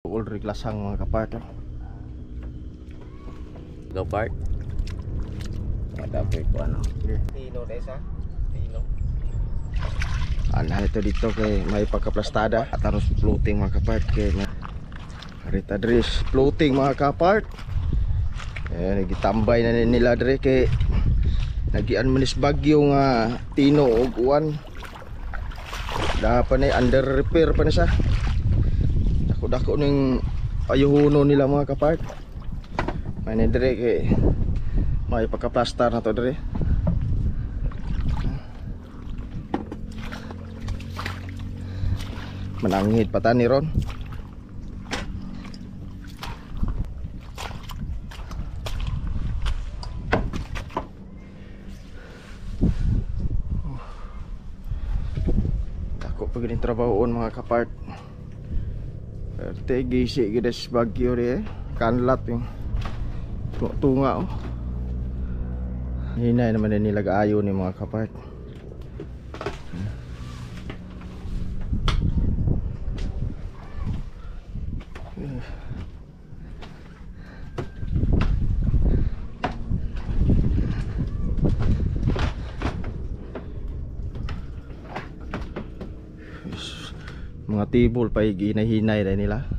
Ulrich lasang mga kapart. Go part. Dapat ko ano. Tino desa. Tino. Ano ito dito kay may pagkaplastada at harus floating mga kapart kay harita dres floating mga kapart. Nagitambay na nila dre kay nagian manis bagyo nga Tino og uwan. Dapat na under repair pa na siya. Dako ning ayuhuno nila mga kapart. May na dre kay may pagkaplastar na to dre. Mananghid pa ta ni ron. Ako pag galing trabahoon mga kapart. Perte gisi gides bagyo ri kanlat yung tunga oh. Hinay naman nila gaayo ni mga kapart. Mga tibol pa hinahinay rin nila.